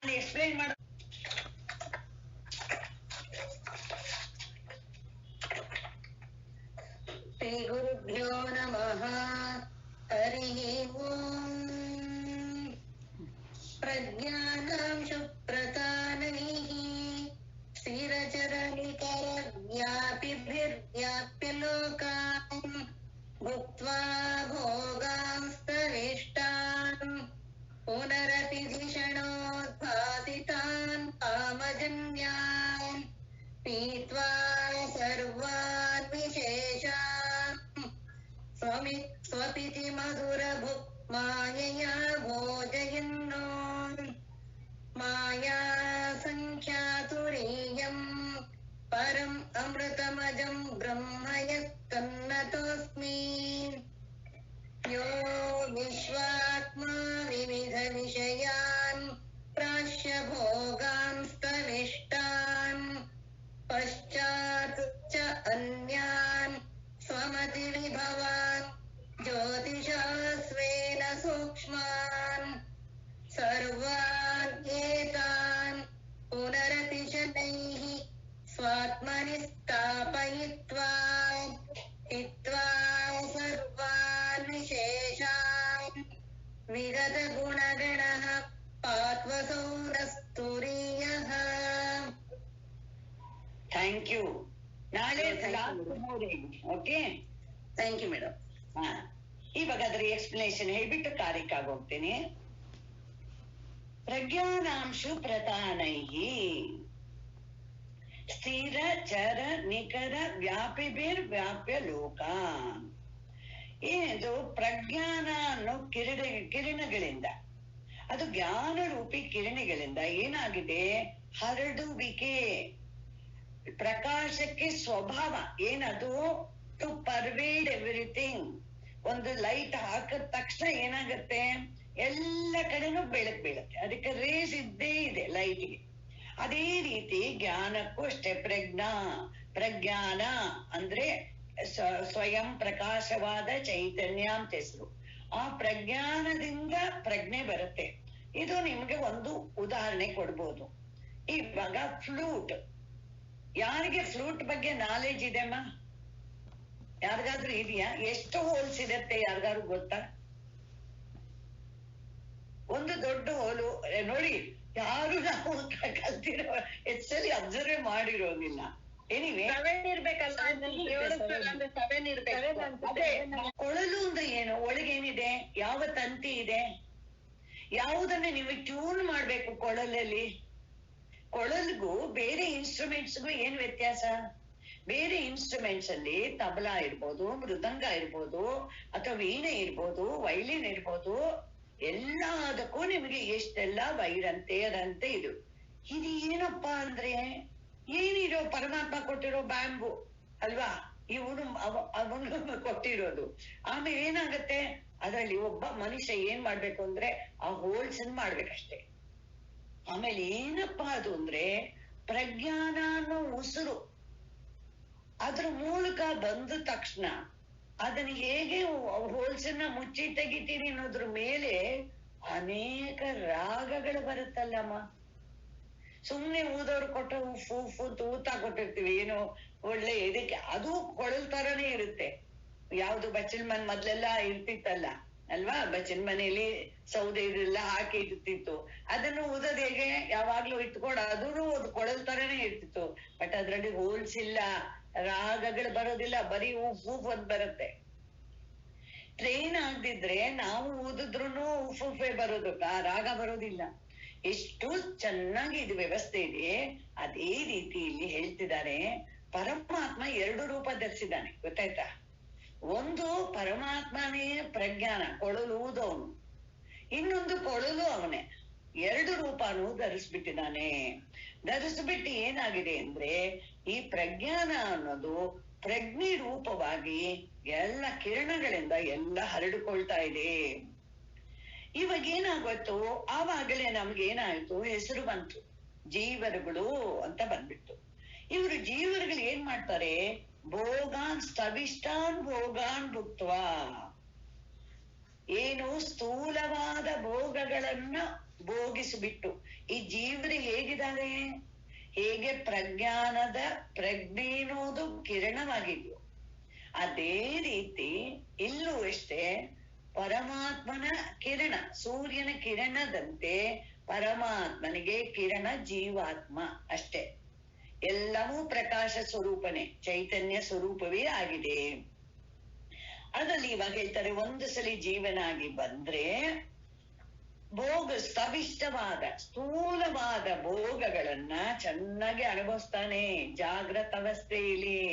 Explain ಮಾಡ. ಶ್ರೀ ಗುರುಭ್ಯೋ ನಮಃ. ಹರಿ ಓಂ. ಪ್ರಜ್ಞಾನಾಂ ಶುಪ್ರತಾನೈಃ ಸ್ಥಿರಚರನಿಕರ ವ್ಯಾಪಿಭಿರ್ವ್ಯಾಪ್ಯ ಲೋಕಾನ್ ಭುಕ್ತ್ವಾ ಭೋಗಾಂಸ್ತವಿಷ್ಟಾನ್ ಪುನರಪಿ ಧಿಷಣೋದ್ಭಾಸಿತಾನ್ ಕಾಮಜನ್ಯಾನ್ ಪೀತ್ವಾ ಸರ್ವಾನ್ ವಿಶೇಷಾನ್ ಸ್ವಪಿತಿ ಮಧುರಭುಕ್ ಮಾಯಯಾ ಭೋಜಯನ್ನೋ ಮಾಯಾ ಸಂಖ್ಯಾತುರೀಯಂ ಪರಂ ಅಮೃತಮಜಂ ಬ್ರಹ್ಮ ಯತ್ಕನ್ನತೋಸ್ಮಿ. ಯೋ ವಿಶ್ವಾತ್ಮಾ ವಿವಿಧ ವಿಷಯಾನ್ ಪ್ರಾಶ್ಯ ಭೋಗಾಂಸ್ತವಿಷ್ಟಾನ್ ಪಶ್ಚಾತ್ ಚ ಅನ್ಯಾನ್ ಸ್ವಮತಿ ವಿಭವಾನ್ ಜ್ಯೋತಿಷಾ ಸ್ವೇನ ಸೂಕ್ಷ್ಮಾನ್ ಸರ್ವಾನ್ ಏತಾನ್ ಪುನರಪಿ ಶನೈಃ ಸ್ವಾತ್ಮನಿ ಸ್ಥಾಪಯಿತ್ವಾ ಹಿತ್ವಾ ಸರ್ವಾನ್ ವಿಶೇಷಾನ್ ವಿಗತ ಗುಣಗಣಃ ಪಾತ್ವಸೌ ನಸ್ತುರೀಯಃ. Thank you. ನಾಳೆ ಓಕೆ, ಥ್ಯಾಂಕ್ ಯು ಮೇಡಮ್. ಇವಾಗ ಅದ್ರ ಎಕ್ಸ್ಪ್ಲನೇಷನ್ ಹೇಳ್ಬಿಟ್ಟು ಕಾರ್ಯಕ್ಕಾಗಿ ಹೋಗ್ತೇನೆ. ಪ್ರಜ್ಞಾನಾಂಶು ಪ್ರಧಾನೈಃ ಸ್ಥಿರ ಚರ ನಿಖರ ವ್ಯಾಪ್ಯ ಲೋಕ. ಏನಿದು ಪ್ರಜ್ಞಾನ ಅನ್ನೋ ಕಿರಣಗಳಿಂದ, ಅದು ಜ್ಞಾನ ರೂಪಿ ಕಿರಣಗಳಿಂದ ಏನಾಗಿದೆ, ಹರಡುವಿಕೆ, ಪ್ರಕಾಶಕ್ಕೆ ಸ್ವಭಾವ ಏನದು, ಟು ಪರ್ವೇಡ್ ಎವ್ರಿಥಿಂಗ್. ಒಂದು ಲೈಟ್ ಹಾಕಿದ ತಕ್ಷಣ ಏನಾಗತ್ತೆ, ಎಲ್ಲ ಕಡೆನೂ ಬೆಳಕು ಬೀಳುತ್ತೆ. ಅದಕ್ಕೆ ರೇಸ್ ಇದ್ದೇ ಇದೆ ಲೈಟ್ಗೆ. ಅದೇ ರೀತಿ ಜ್ಞಾನಕ್ಕೂ ಅಷ್ಟೇ. ಪ್ರಜ್ಞಾನ ಅಂದ್ರೆ ಸ್ವಯಂ ಪ್ರಕಾಶವಾದ ಚೈತನ್ಯ ಅಂತ ಹೆಸರು. ಆ ಪ್ರಜ್ಞಾನದಿಂದ ಪ್ರಜ್ಞೆ ಬರುತ್ತೆ. ಇದು ನಿಮ್ಗೆ ಒಂದು ಉದಾಹರಣೆ ಕೊಡ್ಬೋದು. ಇವಾಗ ಫ್ಲೂಟ್, ಯಾರಿಗೆ ಫ್ಲೂಟ್ ಬಗ್ಗೆ ನಾಲೆಜ್ ಇದೆಮ್ಮ? ಯಾರಿಗಾದ್ರೂ ಇದೆಯಾ? ಎಷ್ಟು ಹೋಲ್ಸ್ ಇರುತ್ತೆ ಯಾರಿಗಾದ್ರು ಗೊತ್ತಾ? ಒಂದು ದೊಡ್ಡ ಹೋಲು ನೋಡಿ, ಯಾರು ನಾವು ಕಲ್ತಿರೋ ಹೆಚ್ಚಲ್ಲಿ ಅಬ್ಸರ್ವ್ ಮಾಡಿರೋದಿಲ್ಲ. ಎನಿವೆ, ಕೊಳಲು ಅಂದ್ರೆ ಏನು, ಒಳಗೇನಿದೆ, ಯಾವ ತಂತಿ ಇದೆ, ಯಾವುದನ್ನ ನೀವು ಟ್ಯೂನ್ ಮಾಡ್ಬೇಕು ಕೊಳಲಲ್ಲಿ. ಕೊಳಲ್ಗೂ ಬೇರೆ ಇನ್ಸ್ಟ್ರೂಮೆಂಟ್ಸ್ಗೂ ಏನ್ ವ್ಯತ್ಯಾಸ? ಬೇರೆ ಇನ್ಸ್ಟ್ರೂಮೆಂಟ್ಸ್ ಅಲ್ಲಿ ತಬಲಾ ಇರ್ಬೋದು, ಮೃದಂಗ ಇರ್ಬೋದು, ಅಥವಾ ವೀಣೆ ಇರ್ಬೋದು, ವೈಲಿನ್ ಇರ್ಬೋದು, ಎಲ್ಲದಕ್ಕೂ ನಿಮಗೆ ಎಷ್ಟೆಲ್ಲ ವೈರಂತೆ ಅದಂತೆ ಇದು. ಇದು ಏನಪ್ಪಾ ಅಂದ್ರೆ, ಏನಿರೋ ಪರಮಾತ್ಮ ಕೊಟ್ಟಿರೋ ಬ್ಯಾಂಬು ಅಲ್ವಾ, ಇವನು ಅವನು ಕೊಟ್ಟಿರೋದು. ಆಮೇಲೆ ಏನಾಗತ್ತೆ, ಅದರಲ್ಲಿ ಒಬ್ಬ ಮನುಷ್ಯ ಏನ್ ಮಾಡ್ಬೇಕು ಅಂದ್ರೆ ಆ ಹೋಲ್ಸ್ ಮಾಡ್ಬೇಕಷ್ಟೆ. ಆಮೇಲೆ ಏನಪ್ಪಾ ಅದು ಅಂದ್ರೆ ಪ್ರಜ್ಞಾನ ಅನ್ನೋ ಉಸಿರು ಅದ್ರ ಮೂಲಕ ಬಂದ ತಕ್ಷಣ ಅದನ್ನ ಹೇಗೆ ಹೋಲ್ಸನ್ನ ಮುಚ್ಚಿ ತೆಗಿತೀರಿ ಅನ್ನೋದ್ರ ಮೇಲೆ ಅನೇಕ ರಾಗಗಳು ಬರುತ್ತಲ್ಲಮ್ಮ. ಸುಮ್ನೆ ಊದವ್ರು ಕೊಟ್ಟ ಉಫ್ ಉಫ್ ಊತಾ ಕೊಟ್ಟಿರ್ತೀವಿ, ಏನೋ ಒಳ್ಳೆ ಇದಕ್ಕೆ, ಅದು ಕೊಳಲ್ ತರನೇ ಇರುತ್ತೆ. ಯಾವ್ದು ಬಚ್ಚಲ್ ಮನ್ ಮೊದ್ಲೆಲ್ಲ ಇರ್ತಿತ್ತಲ್ಲ ಅಲ್ವಾ, ಬಚ್ಚಲ್ ಮನೆಯಲ್ಲಿ ಸೌದೆ ಇದೆಲ್ಲ ಹಾಕಿ ಇರ್ತಿತ್ತು. ಅದನ್ನು ಊದೋದ್ ಹೇಗೆ, ಯಾವಾಗ್ಲೂ ಇಟ್ಕೊಂಡು ಅದೂ ಅದು ಕೊಳಲ್ ತರನೇ ಇರ್ತಿತ್ತು. ಬಟ್ ಅದ್ರಲ್ಲಿ ಹೋಲ್ಸ್ ಇಲ್ಲ, ರಾಗಗಳು ಬರೋದಿಲ್ಲ, ಬರೀ ಉಫ್ ಉಫ್ ಅಂತ ಬರುತ್ತೆ. ಟ್ರೈನ್ ಆಗದಿದ್ರೆ ನಾವು ಊದಿದ್ರು ಉಫ್ ಉಫೇ ಬರೋದು, ರಾಗ ಬರೋದಿಲ್ಲ. ಎಷ್ಟು ಚೆನ್ನಾಗಿ ಇದು ವ್ಯವಸ್ಥೆ ಇದೆ. ಅದೇ ರೀತಿ ಇಲ್ಲಿ ಹೇಳ್ತಿದ್ದಾರೆ, ಪರಮಾತ್ಮ 2 ರೂಪ ಧರಿಸಿದ್ದಾನೆ, ಗೊತ್ತಾಯ್ತಾ? ಒಂದು ಪರಮಾತ್ಮನೇ ಪ್ರಜ್ಞಾನ, ಕೊಳಲು ಊದವನು. ಇನ್ನೊಂದು ಕೊಳಲು ಅವನೇ. 2 ರೂಪನೂ ಧರಿಸ್ಬಿಟ್ಟಿದ್ದಾನೆ. ಧರಿಸ್ಬಿಟ್ಟು ಏನಾಗಿದೆ ಅಂದ್ರೆ, ಈ ಪ್ರಜ್ಞಾನ ಅನ್ನೋದು ಪ್ರಜ್ಞೆ ರೂಪವಾಗಿ ಎಲ್ಲ ಕಿರಣಗಳಿಂದ ಎಲ್ಲ ಹರಡಿಕೊಳ್ತಾ ಇದೆ. ಇವಾಗ ಏನಾಗೋಯ್ತು, ಆವಾಗಲೇ ನಮ್ಗೇನಾಯ್ತು, ಹೆಸರು ಬಂತು, ಜೀವರುಗಳು ಅಂತ ಬಂದ್ಬಿಟ್ಟು. ಇವರು ಜೀವರುಗಳು ಏನ್ ಮಾಡ್ತಾರೆ, ಭೋಗಾನ್ ಸ್ಥವಿಷ್ಟಾನ್ ಭೋಗಾನ್ ಭುಕ್ತ್ವಾ, ಏನು ಸ್ಥೂಲವಾದ ಭೋಗಗಳನ್ನ ಭೋಗಿಸ್ಬಿಟ್ಟು ಈ ಜೀವರು ಹೇಗಿದ್ದಾರೆ, ಹೇಗೆ ಪ್ರಜ್ಞೆ ಅನ್ನೋದು ಕಿರಣವಾಗಿದೆಯೋ ಅದೇ ರೀತಿ ಇಲ್ಲೂ ಅಷ್ಟೇ ಪರಮಾತ್ಮನ ಕಿರಣ, ಸೂರ್ಯನ ಕಿರಣದಂತೆ ಪರಮಾತ್ಮನಿಗೆ ಕಿರಣ ಜೀವಾತ್ಮ ಅಷ್ಟೇ. ಎಲ್ಲವೂ ಪ್ರಕಾಶ ಸ್ವರೂಪನೇ, ಚೈತನ್ಯ ಸ್ವರೂಪವೇ ಆಗಿದೆ. ಅದ್ರಲ್ಲಿ ಇವಾಗ ಹೇಳ್ತಾರೆ, ಒಂದು ಸಲಿ ಜೀವನಾಗಿ ಬಂದ್ರೆ ಸ್ಥವಿಷ್ಟವಾದ ಸ್ಥೂಲವಾದ ಭೋಗಗಳನ್ನ ಚೆನ್ನಾಗಿ ಅನುಭವಿಸ್ತಾನೆ ಜಾಗೃತ ಅವಸ್ಥೆಯಲ್ಲಿ.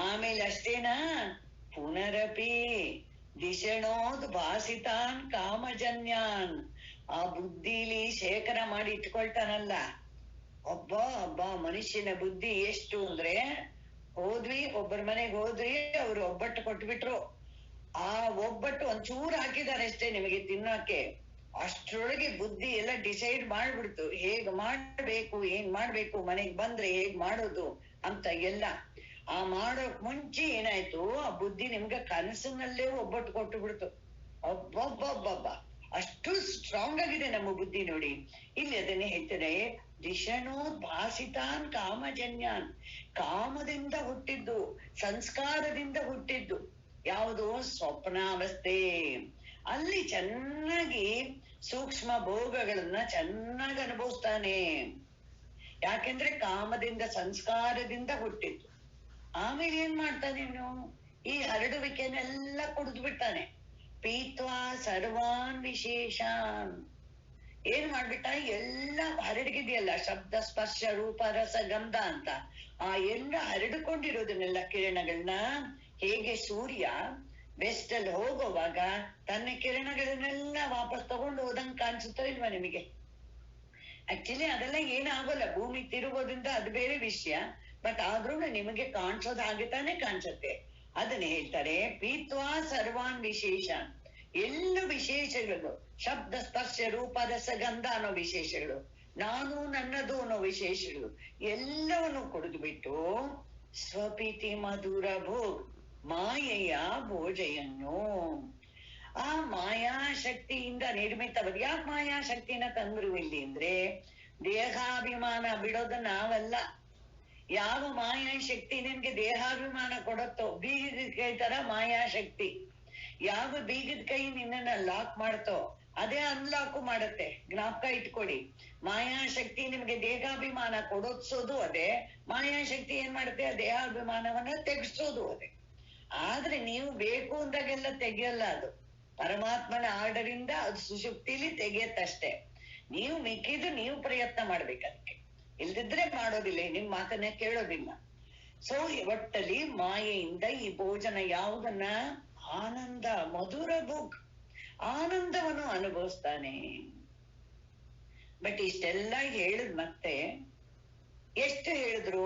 ಆಮೇಲೆ ಅಷ್ಟೇನಾ, ಪುನರಪಿ ದಿಶಣೋದ್ ಭಾಸಿತಾನ್ ಕಾಮಜನ್ಯಾನ್, ಆ ಬುದ್ಧಿಲಿ ಶೇಖರ ಮಾಡಿ ಇಟ್ಕೊಳ್ತಾನಲ್ಲ. ಒಬ್ಬ ಮನುಷ್ಯನ ಬುದ್ಧಿ ಎಷ್ಟು ಅಂದ್ರೆ, ಹೋದ್ವಿ ಒಬ್ಬರ ಮನೆಗೆ ಹೋದ್ವಿ, ಅವ್ರು ಒಬ್ಬಟ್ಟು ಕೊಟ್ಬಿಟ್ರು, ಆ ಒಬ್ಬಟ್ಟು ಒಂಚೂರು ಹಾಕಿದಾರೆ ಅಷ್ಟೇ ನಿಮಗೆ ತಿನ್ನೋಕೆ, ಅಷ್ಟ್ರೊಳಗೆ ಬುದ್ಧಿ ಎಲ್ಲ ಡಿಸೈಡ್ ಮಾಡ್ಬಿಡ್ತು ಹೇಗ್ ಮಾಡ್ಬೇಕು, ಏನ್ ಮಾಡ್ಬೇಕು, ಮನೆಗ್ ಬಂದ್ರೆ ಹೇಗ್ ಮಾಡೋದು ಅಂತ ಎಲ್ಲ. ಆ ಮಾಡೋಕ್ ಮುಂಚೆ ಏನಾಯ್ತು, ಆ ಬುದ್ಧಿ ನಿಮ್ಗೆ ಕನಸಿನಲ್ಲೇ ಒಬ್ಬಟ್ಟು ಕೊಟ್ಟು ಬಿಡ್ತು. ಒಬ್ಬೊಬ್ಬೊಬ್ಬ ಅಷ್ಟು ಸ್ಟ್ರಾಂಗ್ ಆಗಿದೆ ನಮ್ಮ ಬುದ್ಧಿ ನೋಡಿ. ಇಲ್ಲಿ ಅದನ್ನೇ ಹೇಳ್ತಾರೆ, ದಿಶಣೋದ್ಭಾಸಿತಾನ್ ಕಾಮಜನ್ಯಾನ್, ಕಾಮದಿಂದ ಹುಟ್ಟಿದ್ದು, ಸಂಸ್ಕಾರದಿಂದ ಹುಟ್ಟಿದ್ದು ಯಾವುದು, ಸ್ವಪ್ನಾವಸ್ಥೆ. ಅಲ್ಲಿ ಚೆನ್ನಾಗಿ ಸೂಕ್ಷ್ಮ ಭೋಗಗಳನ್ನ ಚೆನ್ನಾಗಿ ಅನುಭವಿಸ್ತಾನೆ. ಯಾಕೆಂದ್ರೆ ಕಾಮದಿಂದ ಸಂಸ್ಕಾರದಿಂದ ಹುಟ್ಟಿದ್ದು. ಆಮೇಲೆ ಏನ್ ಮಾಡ್ತಾನೆ ಇವನು, ಈ ಹರಡುವಿಕೆನೆಲ್ಲ ಕುಡಿದು ಬಿಡ್ತಾನೆ. ಪೀತ್ವಾ ಸರ್ವಾನ್ ವಿಶೇಷಾನ್, ಏನ್ ಮಾಡ್ಬಿಟ್ಟ, ಎಲ್ಲ ಹರಡಿಗಿದೆಯಲ್ಲ ಶಬ್ದ ಸ್ಪರ್ಶ ರೂಪ ರಸ ಗಂಧ ಅಂತ, ಆ ಎಲ್ಲ ಹರಡಿಕೊಂಡಿರೋದನ್ನೆಲ್ಲ ಕಿರಣಗಳನ್ನ, ಹೇಗೆ ಸೂರ್ಯ ವೆಸ್ಟ್ ಅಲ್ಲಿ ಹೋಗುವಾಗ ತನ್ನ ಕಿರಣಗಳನ್ನೆಲ್ಲ ವಾಪಸ್ ತಗೊಂಡು ಹೋದಂಗ್ ಕಾಣಿಸುತ್ತೋ ಇಲ್ವಾ ನಿಮಗೆ? ಆಕ್ಚುಲಿ ಅದೆಲ್ಲ ಏನಾಗೋಲ್ಲ, ಭೂಮಿ ತಿರುಗೋದ್ರಿಂದ ಅದು ಬೇರೆ ವಿಷಯ, ಬಟ್ ಆದ್ರೂ ನಿಮಗೆ ಕಾಣಿಸೋದು ಹಾಗೆ ತಾನೇ ಕಾಣಿಸುತ್ತೆ. ಅದನ್ನ ಹೇಳ್ತಾರೆ, ಪೀತ್ವಾ ಸರ್ವಾನ್ ವಿಶೇಷ, ಎಲ್ಲ ವಿಶೇಷಗಳು, ಶಬ್ದ ಸ್ಪರ್ಶ ರೂಪ ರಸ ಗಂಧ ಅನ್ನೋ ವಿಶೇಷಗಳು, ನಾನು ನನ್ನದು ಅನ್ನೋ ವಿಶೇಷಗಳು ಎಲ್ಲವನ್ನು ಕುಡಿದು ಬಿಟ್ಟು ಸ್ವಪೀತಿ ಮಧುರ ಭೋಗ್ ಮಾಯೆಯ ಭೋಜಯನ್ನು, ಆ ಮಾಯಾಶಕ್ತಿಯಿಂದ ನಿರ್ಮಿತವಾದ. ಯಾಕೆ ಮಾಯಾಶಕ್ತಿನ ತಂದ್ರು ಇಲ್ಲಿ ಅಂದ್ರೆ, ದೇಹಾಭಿಮಾನ ಬಿಡೋದು ನಾವಲ್ಲ. ಯಾವ ಮಾಯಾಶಕ್ತಿ ನಿಮ್ಗೆ ದೇಹಾಭಿಮಾನ ಕೊಡುತ್ತೋ, ಬೀಗದ ಕೈ ತರ ಮಾಯಾಶಕ್ತಿ, ಯಾವ ಬೀಗದ ಕೈ ನಿನ್ನನ್ನ ಲಾಕ್ ಮಾಡ್ತೋ ಅದೇ ಅನ್ಲಾಕು ಮಾಡುತ್ತೆ. ಜ್ಞಾಪಕ ಇಟ್ಕೊಡಿ, ಮಾಯಾಶಕ್ತಿ ನಿಮ್ಗೆ ದೇಹಾಭಿಮಾನ ಕೊಡೋದ್ಸೋದು ಅದೇ, ಮಾಯಾಶಕ್ತಿ ಏನ್ ಮಾಡುತ್ತೆ, ಆ ದೇಹಾಭಿಮಾನವನ್ನ ತೆಗೆಸೋದು ಅದೇ. ಆದ್ರೆ ನೀವು ಬೇಕು ಅಂದಾಗೆಲ್ಲ ತೆಗಿಯಲ್ಲ, ಅದು ಪರಮಾತ್ಮನ ಆರ್ಡರ್ ಇಂದ ಅದು ಸುಶುಕ್ತಿಲಿ ತೆಗೆಯತ್ತಷ್ಟೇ. ನೀವು ಮಿಕ್ಕಿದ್ದು ನೀವು ಪ್ರಯತ್ನ ಮಾಡ್ಬೇಕು ಅದಕ್ಕೆ, ಇಲ್ದಿದ್ರೆ ಮಾಡೋದಿಲ್ಲ, ನಿಮ್ ಮಾತನ್ನ ಕೇಳೋದಿಲ್ಲ. ಸೊ ಒಟ್ಟಲ್ಲಿ ಮಾಯೆಯಿಂದ ಈ ಭೋಜನ ಯಾವುದನ್ನ, ಆನಂದ ಮಧುರ ಭೋಗ್, ಆನಂದವನ್ನು ಅನುಭವಿಸ್ತಾನೆ. ಬಟ್ ಇಷ್ಟೆಲ್ಲ ಹೇಳಿದ್ ಮತ್ತೆ ಎಷ್ಟು ಹೇಳಿದ್ರು,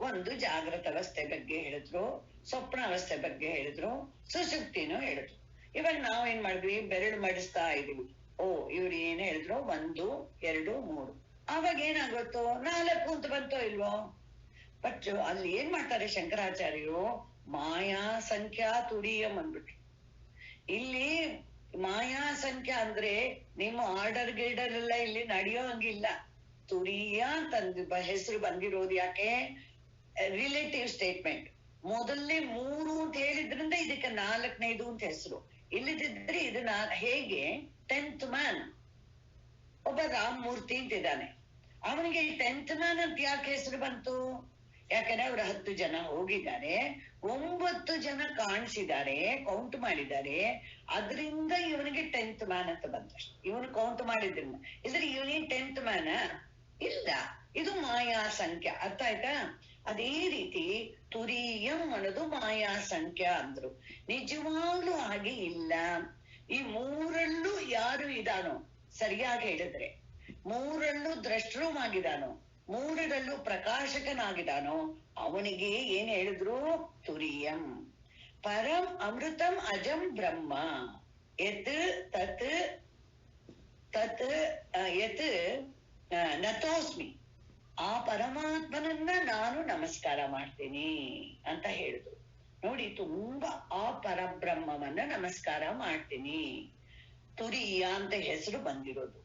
ಒಂದು ಜಾಗೃತ ಅವಸ್ಥೆ ಬಗ್ಗೆ ಹೇಳಿದ್ರು, ಸ್ವಪ್ನ ಅವಸ್ಥೆ ಬಗ್ಗೆ ಹೇಳಿದ್ರು, ಸುಶುಕ್ತಿನೂ ಹೇಳಿದ್ರು. ಇವಾಗ ನಾವೇನ್ ಮಾಡಿದ್ವಿ, ಬೆರಳು ಮಡಿಸ್ತಾ ಇದೀವಿ. ಓ ಇವ್ರು ಏನ್ ಹೇಳಿದ್ರು, 1 2 3, ಆವಾಗ ಏನಾಗುತ್ತೋ 4 ಅಂತ ಬಂತೋ ಇಲ್ವೋ. ಬಟ್ ಅಲ್ಲಿ ಏನ್ ಮಾಡ್ತಾರೆ ಶಂಕರಾಚಾರ್ಯರು, ಮಾಯಾ ಸಂಖ್ಯಾ ತುರಿಯಂ ಅಂದ್ಬಿಟ್ರು. ಇಲ್ಲಿ ಮಾಯಾ ಸಂಖ್ಯಾ ಅಂದ್ರೆ ನಿಮ್ಮ ಆರ್ಡರ್ ಗಿರ್ಡರ್ ಎಲ್ಲ ಇಲ್ಲಿ ನಡೆಯೋ ಹಂಗಿಲ್ಲ. ತುರಿಯ ಅಂತ ಹೆಸರು ಬಂದಿರೋದು ಯಾಕೆ, ರಿಲೇಟಿವ್ ಸ್ಟೇಟ್ಮೆಂಟ್. ಮೊದಲನೇ 3 ಅಂತ ಹೇಳಿದ್ರಿಂದ ಇದಕ್ಕೆ 4ನೇದು ಅಂತ ಹೆಸರು. ಇಲ್ಲದಿದ್ರೆ ಇದನ್ನ ಹೇಗೆ 10th ಮ್ಯಾನ್, ಒಬ್ಬ ರಾಮಮೂರ್ತಿ ಅಂತಿದ್ದಾನೆ, ಅವನಿಗೆ 10th ಮ್ಯಾನ್ ಅಂತ ಯಾಕೆ ಹೆಸರು ಬಂತು? ಯಾಕಂದ್ರೆ ಅವ್ರು 10 ಜನ ಹೋಗಿದ್ದಾರೆ, 9 ಜನ ಕಾಣಿಸಿದ್ದಾರೆ, ಕೌಂಟ್ ಮಾಡಿದ್ದಾರೆ, ಅದರಿಂದ ಇವನಿಗೆ 10th ಮ್ಯಾನ್ ಅಂತ ಬಂತಷ್ಟೆ. ಇವನು ಕೌಂಟ್ ಮಾಡಿದ್ರಿಂದ, ಇದ್ರೆ ಇವನಿಗೆ 10th ಮ್ಯಾನ ಇಲ್ಲ. ಇದು ಮಾಯಾ ಸಂಖ್ಯಾ, ಅರ್ಥ ಆಯ್ತಾ? ಅದೇ ರೀತಿ ತುರಿಯಂ ಅನ್ನೋದು ಮಾಯಾ ಸಂಖ್ಯಾ ಅಂದ್ರು. ನಿಜವಾಗ್ಲೂ ಹಾಗೆ ಇಲ್ಲ. ಈ 3ರಲ್ಲೂ ಯಾರು ಇದಾನೋ, ಸರಿಯಾಗಿ ಹೇಳಿದ್ರೆ 3ರಲ್ಲೂ ದ್ರಷ್ಟೃವಾಗಿದಾನೋ, 3ರಲ್ಲೂ ಪ್ರಕಾಶಕನಾಗಿದಾನೋ, ಅವನಿಗೆ ಏನ್ ಹೇಳಿದ್ರು, ತುರಿಯಂ ಪರಂ ಅಮೃತಂ ಅಜಂ ಬ್ರಹ್ಮ ಯತ್ ತತ್ ತತ್ ಯತ್ ನತೋಸ್ಮಿ, ಆ ಪರಮಾತ್ಮನನ್ನ ನಾನು ನಮಸ್ಕಾರ ಮಾಡ್ತೀನಿ ಅಂತ ಹೇಳಿದ್ರು. ನೋಡಿ, ತುಂಬಾ ಆ ಪರಬ್ರಹ್ಮವನ್ನ ನಮಸ್ಕಾರ ಮಾಡ್ತೀನಿ. ತುರಿಯ ಅಂತ ಹೆಸರು ಬಂದಿರೋದು.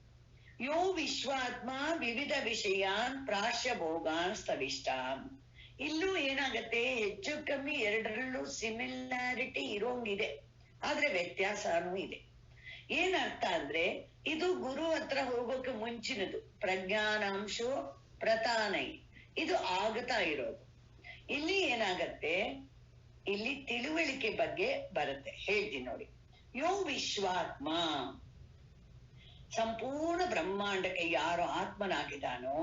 ಯೋ ವಿಶ್ವಾತ್ಮ ವಿವಿಧ ವಿಷಯಾನ್ ಪ್ರಾಶ್ಯ ಭೋಗಾನ್ ಸ್ಥವಿಷ್ಟಾನ್. ಇಲ್ಲೂ ಏನಾಗತ್ತೆ, ಹೆಚ್ಚು ಕಮ್ಮಿ ಎರಡರಲ್ಲೂ ಸಿಮಿಲಾರಿಟಿ ಇರೋಂಗಿದೆ, ಆದ್ರೆ ವ್ಯತ್ಯಾಸನೂ ಇದೆ. ಏನರ್ಥ ಅಂದ್ರೆ, ಇದು ಗುರು ಹತ್ರ ಹೋಗೋಕೆ ಮುಂಚಿನದು, ಪ್ರಜ್ಞಾನಾಂಶೋ ಪ್ರತಾನೈ, ಇದು ಆಗ್ತಾ ಇರೋದು. ಇಲ್ಲಿ ಏನಾಗತ್ತೆ, ಇಲ್ಲಿ ತಿಳುವಳಿಕೆ ಬಗ್ಗೆ ಬರುತ್ತೆ, ಹೇಳ್ತೀನಿ ನೋಡಿ. ಯೋ ವಿಶ್ವಾತ್ಮ, ಸಂಪೂರ್ಣ ಬ್ರಹ್ಮಾಂಡಕ್ಕೆ ಯಾರು ಆತ್ಮನಾಗಿದ್ದಾನೋ,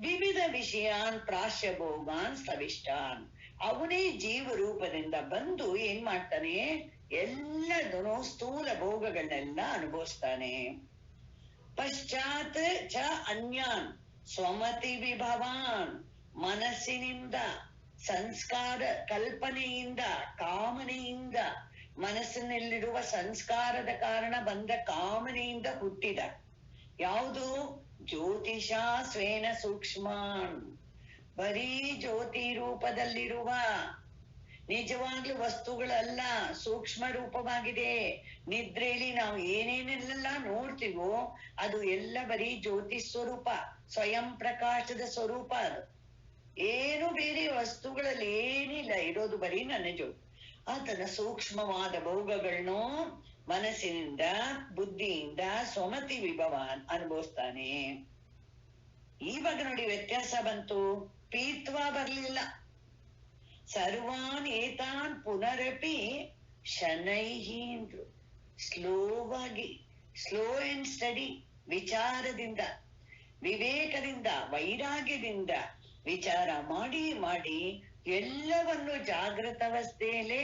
ವಿವಿಧ ವಿಷಯಾನ್ ಪ್ರಾಶ್ಯ ಭೋಗಾನ್ ಸ್ಥವಿಷ್ಟಾನ್, ಅವನೇ ಜೀವ ರೂಪದಿಂದ ಬಂದು ಏನ್ ಮಾಡ್ತಾನೆ, ಎಲ್ಲದನ್ನು ಸ್ಥೂಲ ಭೋಗಗಳನ್ನೆಲ್ಲ ಅನುಭವಿಸ್ತಾನೆ. ಪಶ್ಚಾತ್ ಚ ಅನ್ಯಾನ್ ಸ್ವಮತಿ ವಿಭವಾನ್, ಮನಸ್ಸಿನಿಂದ, ಸಂಸ್ಕಾರ ಕಲ್ಪನೆಯಿಂದ, ಕಾಮನೆಯಿಂದ, ಮನಸ್ಸಿನಲ್ಲಿರುವ ಸಂಸ್ಕಾರದ ಕಾರಣ ಬಂದ ಕಾಮನೆಯಿಂದ ಹುಟ್ಟಿದ ಯಾವುದು, ಜ್ಯೋತಿಷ ಸ್ವೇನ ಸೂಕ್ಷ್ಮಾನ್, ಬರೀ ಜ್ಯೋತಿ ರೂಪದಲ್ಲಿರುವ, ನಿಜವಾಗ್ಲೂ ವಸ್ತುಗಳಲ್ಲ, ಸೂಕ್ಷ್ಮ ರೂಪವಾಗಿದೆ. ನಿದ್ರೆಯಲ್ಲಿ ನಾವು ಏನೇನೆಲ್ಲ ನೋಡ್ತೀವೋ ಅದು ಎಲ್ಲ ಬರೀ ಜ್ಯೋತಿ ಸ್ವರೂಪ, ಸ್ವಯಂ ಪ್ರಕಾಶದ ಸ್ವರೂಪ. ಅದು ಏನು ಬೇರೆ ವಸ್ತುಗಳಲ್ಲಿ ಏನಿಲ್ಲ, ಇರೋದು ಬರೀ ನನ್ನ ಜ್ಯೋತಿ. ಆತನ ಸೂಕ್ಷ್ಮವಾದ ಭೋಗಗಳನ್ನು ಮನಸ್ಸಿನಿಂದ, ಬುದ್ಧಿಯಿಂದ, ಸ್ವಮತಿ ವಿಭವ ಅನುಭವಿಸ್ತಾನೆ. ಇವಾಗ ನೋಡಿ ವ್ಯತ್ಯಾಸ ಬಂತು, ಪೀತ್ವ ಬರ್ಲಿಲ್ಲ. ಸರ್ವಾನ್ ಏತಾನ್ ಪುನರಪಿ ಶನೈಹಿ ಅಂದ್ರು. ಸ್ಲೋವಾಗಿ, ಸ್ಲೋ ಅಂಡ್ ಸ್ಟಡಿ ವಿಚಾರದಿಂದ, ವಿವೇಕದಿಂದ, ವೈರಾಗ್ಯದಿಂದ ವಿಚಾರ ಮಾಡಿ ಮಾಡಿ ಎಲ್ಲವನ್ನು ಜಾಗೃತ ಅವಸ್ಥೆಯಲ್ಲೇ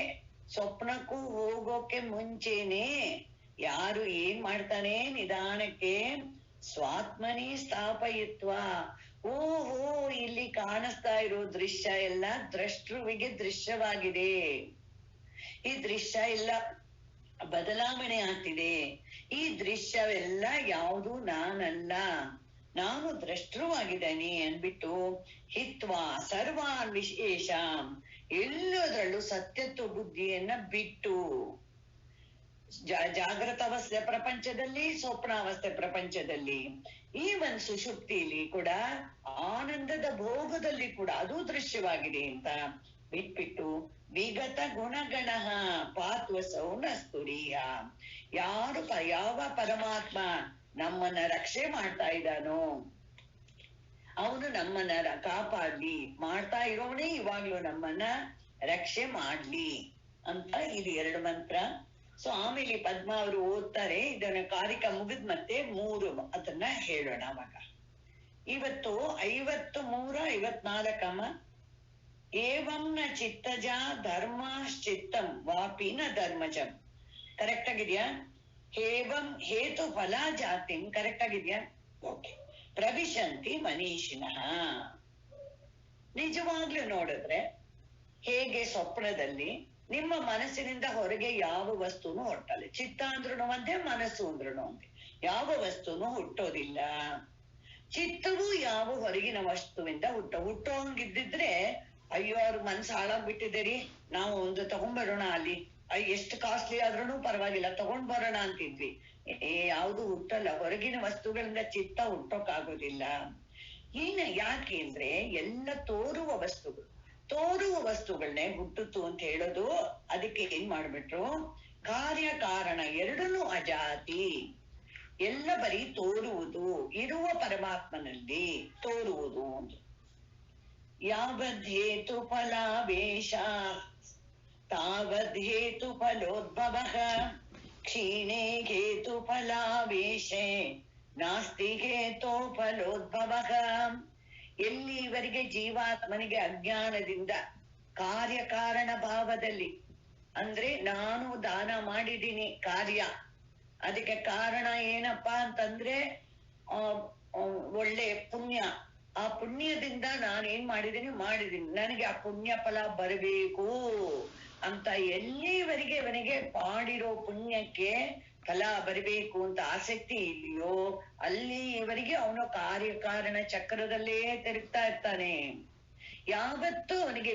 ಸ್ವಪ್ನಕ್ಕೂ ಹೋಗೋಕೆ ಮುಂಚೆನೆ ಯಾರು ಏನ್ ಮಾಡ್ತಾನೆ, ನಿಧಾನಕ್ಕೆ ಸ್ವಾತ್ಮನಿ ಸ್ಥಾಪಯಿತ್ವ. ಓಹೋ, ಇಲ್ಲಿ ಕಾಣಿಸ್ತಾ ಇರೋ ದೃಶ್ಯ ಎಲ್ಲ ದ್ರಷ್ಟೃವಿಗೆ ದೃಶ್ಯವಾಗಿದೆ, ಈ ದೃಶ್ಯ ಎಲ್ಲ ಬದಲಾವಣೆ ಆಗ್ತಿದೆ, ಈ ದೃಶ್ಯವೆಲ್ಲ ಯಾವುದು ನಾನಲ್ಲ, ನಾನು ದ್ರಷ್ಟೃವಾಗಿದ್ದೇನೆ ಅನ್ಬಿಟ್ಟು ಹಿತ್ವ ಸರ್ವಾನ್ ವಿಶೇಷ, ಎಲ್ಲದರಲ್ಲೂ ಸತ್ಯತ್ವ ಬುದ್ಧಿಯನ್ನ ಬಿಟ್ಟು, ಜಾಗೃತ ಅವಸ್ಥೆ ಪ್ರಪಂಚದಲ್ಲಿ, ಸ್ವಪ್ನಾವಸ್ಥೆ ಪ್ರಪಂಚದಲ್ಲಿ, ಈ ಒಂದು ಸುಷುಪ್ತಿಯಲ್ಲಿ ಕೂಡ, ಆನಂದದ ಭೋಗದಲ್ಲಿ ಕೂಡ ಅದು ದೃಶ್ಯವಾಗಿದೆ ಅಂತ ಬಿಟ್ಬಿಟ್ಟು, ವಿಗತ ಗುಣಗಣ ಪಾತ್ವ ಸೌನಸ್ತುರಿಯ, ಯಾರು ಯಾವ ಪರಮಾತ್ಮ ನಮ್ಮನ್ನ ರಕ್ಷೆ ಮಾಡ್ತಾ ಇದ್ದಾನೋ ಅವನು ನಮ್ಮನ್ನ ಕಾಪಾಡ್ಲಿ, ಮಾಡ್ತಾ ಇರೋವನೇ ಇವಾಗ್ಲೂ ನಮ್ಮನ್ನ ರಕ್ಷೆ ಮಾಡ್ಲಿ ಅಂತ ಇದು 2 ಮಂತ್ರ. ಸೊ ಆಮೇಲೆ ಪದ್ಮ ಅವರು ಓದ್ತಾರೆ, ಇದನ್ನ ಕಾರಿಕ ಮುಗಿದ್ ಮತ್ತೆ 3 ಅದನ್ನ ಹೇಳೋಣ ಅವಾಗ. ಇವತ್ತು 53, 54 ಏವಂ ನ ಚಿತ್ತಜ ಧರ್ಮಶ್ಚಿತ್ತಂ ವಾಪಿ ನ ಧರ್ಮಜಂ. ಕರೆಕ್ಟ್ ಆಗಿದ್ಯಾ? ಹೇವಂ ಹೇತು ಫಲ ಜಾತಿಂ, ಕರೆಕ್ಟ್ ಆಗಿದ್ಯಾ? ಓಕೆ. ಪ್ರವಿಶಂತಿ ಮನೀಷಿನಃ. ನಿಜವಾಗ್ಲೂ ನೋಡಿದ್ರೆ ಹೇಗೆ ಸ್ವಪ್ನದಲ್ಲಿ ನಿಮ್ಮ ಮನಸ್ಸಿನಿಂದ ಹೊರಗೆ ಯಾವ ವಸ್ತುನು ಹೊಟ್ಟಲ್ಲ. ಚಿತ್ತ ಅಂದ್ರೂ ಒಂದೇ, ಮನಸ್ಸು ಅಂದ್ರೂ ಒಂದೇ, ಯಾವ ವಸ್ತುನು ಹುಟ್ಟೋದಿಲ್ಲ. ಚಿತ್ತವು ಯಾವ ಹೊರಗಿನ ವಸ್ತುವಿಂದ ಹುಟ್ಟೋಂಗಿದ್ದಿದ್ರೆ, ಅಯ್ಯೋ ಅವ್ರ ಮನ್ಸು ಹಾಳಾಗ್ಬಿಟ್ಟಿದ್ದೀರಿ, ನಾವು ಒಂದು ತಗೊಂಡ್ಬರೋಣ, ಅಲ್ಲಿ ಎಷ್ಟು ಕಾಸ್ಟ್ಲಿ ಆದ್ರೂ ಪರವಾಗಿಲ್ಲ ತಗೊಂಡ್ ಬರೋಣ ಅಂತಿದ್ವಿ. ಯಾವುದು ಹುಟ್ಟಲ್ಲ, ಹೊರಗಿನ ವಸ್ತುಗಳಿಂದ ಚಿತ್ತ ಹುಟ್ಟೋಕಾಗೋದಿಲ್ಲ. ಯಾಕೆ ಅಂದ್ರೆ ಎಲ್ಲ ತೋರುವ ವಸ್ತುಗಳನ್ನೇ ಹುಟ್ಟುತ್ತು ಅಂತ ಹೇಳೋದು. ಅದಕ್ಕೆ ಏನ್ ಮಾಡ್ಬಿಟ್ರು, ಕಾರ್ಯ ಕಾರಣ ಎರಡನ್ನೂ ಅಜಾತಿ, ಎಲ್ಲ ಬರೀ ತೋರುವುದು, ಇರುವ ಪರಮಾತ್ಮನಲ್ಲಿ ತೋರುವುದು ಒಂದು. ಯಾವದ್ಹೇತು ಫಲಾವೇಶ ತಾವದ್ಹೇತು ಫಲೋದ್ಭವ, ಕ್ಷೀಣೆ ಹೇತು ಫಲಾವೇಶೆ ನಾಸ್ತಿ ಹೇತೋ ಫಲೋದ್ಭವ. ಎಲ್ಲಿವರೆಗೆ ಜೀವಾತ್ಮನಿಗೆ ಅಜ್ಞಾನದಿಂದ ಕಾರ್ಯಕಾರಣ ಭಾವದಲ್ಲಿ, ಅಂದ್ರೆ ನಾನು ದಾನ ಮಾಡಿದ್ದೀನಿ ಕಾರ್ಯ, ಅದಕ್ಕೆ ಕಾರಣ ಏನಪ್ಪಾ ಅಂತಂದ್ರೆ ಒಳ್ಳೆ ಪುಣ್ಯ, ಆ ಪುಣ್ಯದಿಂದ ನಾನೇನ್ ಮಾಡಿದೀನಿ, ನನಗೆ ಆ ಪುಣ್ಯ ಫಲ ಬರಬೇಕು ಅಂತ ಎಲ್ಲಿವರೆಗೆ ಅವನಿಗೆ ಮಾಡಿರೋ ಪುಣ್ಯಕ್ಕೆ ಫಲ ಬರಬೇಕು ಅಂತ ಆಸಕ್ತಿ ಇದೆಯೋ ಅಲ್ಲಿವರೆಗೆ ಅವನು ಕಾರ್ಯಕಾರಣ ಚಕ್ರದಲ್ಲೇ ತಿರುಗ್ತಾ ಇರ್ತಾನೆ. ಯಾವತ್ತೂ ಅವನಿಗೆ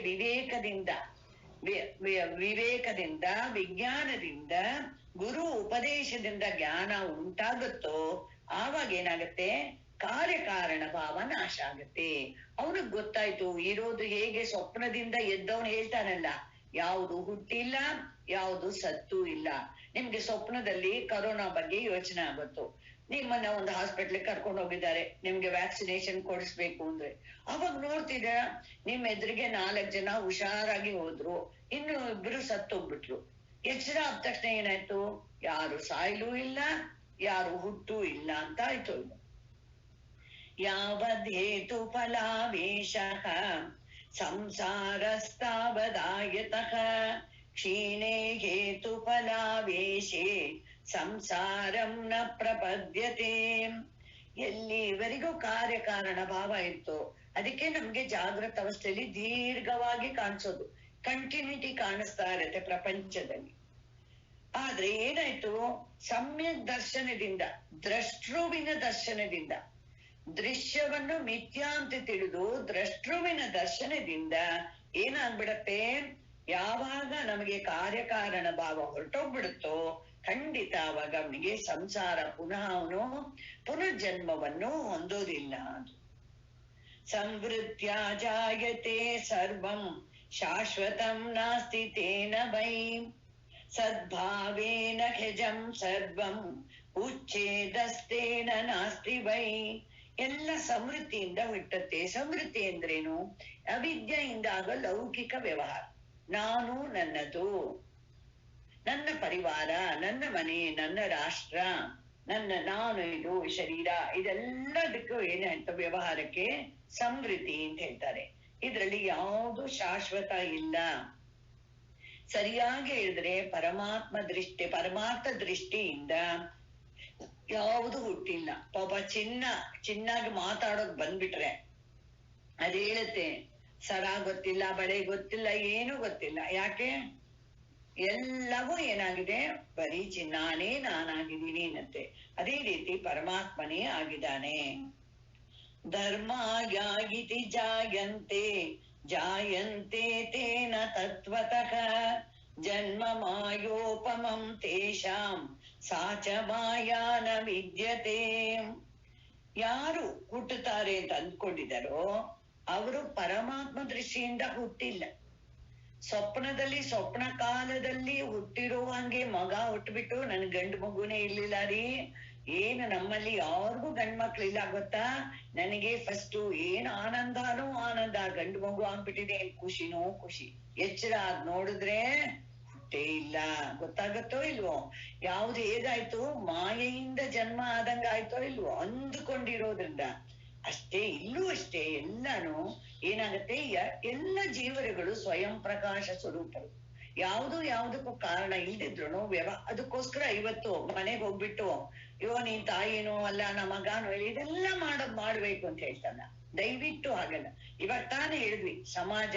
ವಿವೇಕದಿಂದ ವಿಜ್ಞಾನದಿಂದ, ಗುರು ಉಪದೇಶದಿಂದ ಜ್ಞಾನ ಉಂಟಾಗುತ್ತೋ ಆವಾಗ ಏನಾಗತ್ತೆ, ಕಾರ್ಯಕಾರಣ ಭಾವ ನಾಶ ಆಗತ್ತೆ. ಅವನಿಗೆ ಗೊತ್ತಾಯ್ತು ಇರೋದು ಹೇಗೆ. ಸ್ವಪ್ನದಿಂದ ಎದ್ದವನು ಹೇಳ್ತಾನಲ್ಲ, ಯಾವುದು ಹುಟ್ಟಿಲ್ಲ, ಯಾವುದು ಸತ್ತು ಇಲ್ಲ. ನಿಮ್ಗೆ ಸ್ವಪ್ನದಲ್ಲಿ ಕರೋನಾ ಬಗ್ಗೆ ಯೋಚನೆ ಆಗುತ್ತೋ, ನಿಮ್ಮನ್ನ ಒಂದು ಹಾಸ್ಪಿಟ್ಲಿಗೆ ಕರ್ಕೊಂಡು ಹೋಗಿದ್ದಾರೆ, ನಿಮ್ಗೆ ವ್ಯಾಕ್ಸಿನೇಷನ್ ಕೊಡಿಸ್ಬೇಕು ಅಂದ್ರೆ, ಅವಾಗ ನೋಡ್ತಿದ್ರ ನಿಮ್ ಎದುರಿಗೆ 4 ಜನ ಹುಷಾರಾಗಿ ಹೋದ್ರು, ಇನ್ನು 2 ಸತ್ತೋಗ್ಬಿಟ್ರು. ಎಚ್ಚರ ಆದ ತಕ್ಷಣ ಏನಾಯ್ತು, ಯಾರು ಸಾಯ್ಲೂ ಇಲ್ಲ, ಯಾರು ಹುಟ್ಟೂ ಇಲ್ಲ ಅಂತ ಆಯ್ತು. ಯಾವದೇತು ಫಲಾವೇಶಃ ಸಂಸಾರಸ್ತಾವದಾಯತಃ ಕ್ಷೀಣೇ ಹೇತು ಫಲಾವೇಶೇ ಸಂಸಾರಂ ನ ಪ್ರಪದ್ಯತೆ. ಎಲ್ಲಿವರೆಗೂ ಕಾರ್ಯಕಾರಣ ಭಾವ ಇತ್ತು, ಅದಕ್ಕೆ ನಮ್ಗೆ ಜಾಗೃತ ಅವಸ್ಥೆಯಲ್ಲಿ ದೀರ್ಘವಾಗಿ ಕಾಣಿಸೋದು, ಕಂಟಿನ್ಯೂಟಿ ಕಾಣಿಸ್ತಾ ಇರತ್ತೆ ಪ್ರಪಂಚದಲ್ಲಿ. ಆದ್ರೆ ಏನಾಯ್ತು, ಸಮ್ಯಕ್ ದರ್ಶನದಿಂದ, ದ್ರಷ್ಟೃವಿನ ದರ್ಶನದಿಂದ, ದೃಶ್ಯವನ್ನು ಮಿಥ್ಯಾ ಅಂತ ತಿಳಿದು ದ್ರಷ್ಟೃವಿನ ದರ್ಶನದಿಂದ ಏನಾಗ್ಬಿಡತ್ತೆ, ಯಾವಾಗ ನಮಗೆ ಕಾರ್ಯಕಾರಣ ಭಾವ ಹೊರಟೋಗ್ಬಿಡುತ್ತೋ ಖಂಡಿತ ಆವಾಗ ಅವನಿಗೆ ಸಂಸಾರ ಅವನು ಪುನರ್ಜನ್ಮವನ್ನು ಹೊಂದೋದಿಲ್ಲ. ಸಂವೃತ್ಯ ಜಾಯತೆ ಸರ್ವಂ ಶಾಶ್ವತಂ ನಾಸ್ತಿ ತೇನ ವೈ ಸದ್ಭಾವೇನ ಖಜಂ ಸರ್ವಂ ಉಚ್ಛೇದಸ್ತೇನ ನಾಸ್ತಿ ವೈ. ಎಲ್ಲ ಸಮೃದ್ಧಿಯಿಂದ ಹುಟ್ಟುತ್ತೆ. ಸಮೃದ್ಧಿ ಅಂದ್ರೇನು, ಅವಿದ್ಯೆಯಿಂದ ಆಗೋ ಲೌಕಿಕ ವ್ಯವಹಾರ, ನಾನು ನನ್ನದು, ನನ್ನ ಪರಿವಾರ, ನನ್ನ ಮನೆ, ನನ್ನ ರಾಷ್ಟ್ರ, ನಾನು, ಇದು ಶರೀರ, ಇದೆಲ್ಲದಕ್ಕೂ ಏನಾಯ್ತು ವ್ಯವಹಾರಕ್ಕೆ ಸಮೃದ್ಧಿ ಅಂತ ಹೇಳ್ತಾರೆ. ಇದ್ರಲ್ಲಿ ಯಾವುದು ಶಾಶ್ವತ ಇಲ್ಲ. ಸರಿಯಾಗಿ ಹೇಳಿದ್ರೆ ಪರಮಾರ್ಥ ದೃಷ್ಟಿಯಿಂದ ಯಾವುದು ಹುಟ್ಟಿಲ್ಲ. ಪಾಪ ಚಿನ್ನಾಗಿ ಮಾತಾಡೋಕ್ ಬಂದ್ಬಿಟ್ರೆ ಅದ್ ಹೇಳುತ್ತೆ, ಸರ ಗೊತ್ತಿಲ್ಲ, ಬಳೆ ಗೊತ್ತಿಲ್ಲ, ಏನು ಗೊತ್ತಿಲ್ಲ. ಯಾಕೆ? ಎಲ್ಲವೂ ಏನಾಗಿದೆ, ಬರೀ ಚಿನ್ನಾನೇ ನಾನಾಗಿದ್ದೀನಿ ಅನ್ನತ್ತೆ. ಅದೇ ರೀತಿ ಪರಮಾತ್ಮನೇ ಆಗಿದ್ದಾನೆ. ಧರ್ಮಾಯಾಗಿತಿ ಜಾಯಂತೆ ಜಾಯಂತೆ ತೇನ ತತ್ವತಃ ಜನ್ಮ ಮಾಯೋಪಮಂ ತೇಷಾಂ ಸಾಚ ಮಾಯಾನ ವಿದ್ಯತೆ. ಯಾರು ಹುಟ್ಟುತ್ತಾರೆ ಅಂತ ಅಂದ್ಕೊಂಡಿದ್ದಾರೋ ಅವರು ಪರಮಾತ್ಮ ದೃಷ್ಟಿಯಿಂದ ಹುಟ್ಟಿಲ್ಲ. ಸ್ವಪ್ನ ಕಾಲದಲ್ಲಿ ಹುಟ್ಟಿರೋ ಹಂಗೆ ಮಗ ಹುಟ್ಟುಬಿಟ್ಟು ನನ್ ಗಂಡು ಮಗುನೇ ಇರ್ಲಿಲ್ಲ ರೀ, ಏನು ನಮ್ಮಲ್ಲಿ ಯಾರಿಗೂ ಗಂಡ್ ಮಕ್ಳಿಲ್ಲ ಗೊತ್ತಾ, ನನಗೆ ಫಸ್ಟ್ ಏನ್ ಆನಂದನೋ ಆನಂದ, ಗಂಡು ಮಗು ಆಗ್ಬಿಟ್ಟಿದೆ, ಖುಷಿನೋ ಖುಷಿ. ಎಚ್ಚರ ಆದ್ ನೋಡಿದ್ರೆ ಹುಟ್ಟೇ ಇಲ್ಲ. ಗೊತ್ತಾಗತ್ತೋ ಇಲ್ವೋ? ಯಾವ್ದು ಹೇಗಾಯ್ತು, ಮಾಯೆಯಿಂದ ಜನ್ಮ ಆದಂಗ ಆಯ್ತೋ ಇಲ್ವೋ ಅಂದುಕೊಂಡಿರೋದ್ರಿಂದ ಅಷ್ಟೇ. ಇಲ್ಲೂ ಅಷ್ಟೇ, ಎಲ್ಲಾನು ಏನಾಗತ್ತೆ, ಎಲ್ಲ ಜೀವರುಗಳು ಸ್ವಯಂ ಪ್ರಕಾಶ ಸ್ವರೂಪರು. ಯಾವುದಕ್ಕೂ ಕಾರಣ ಇಲ್ದಿದ್ರು ಅದಕ್ಕೋಸ್ಕರ ಇವತ್ತು ಮನೆಗೆ ಹೋಗ್ಬಿಟ್ಟು ಅಯ್ಯೋ ನೀನ್ ತಾಯಿನೋ ಅಲ್ಲ ನಮ್ಮ ಮಗನೋ ಇದೆಲ್ಲ ಮಾಡ್ಬೇಕು ಅಂತ ಹೇಳ್ತಾನ. ದಯವಿಟ್ಟು ಆಗಲ್ಲ. ಇವಾಗ ತಾನೇ ಹೇಳಿದ್ವಿ, ಸಮಾಜ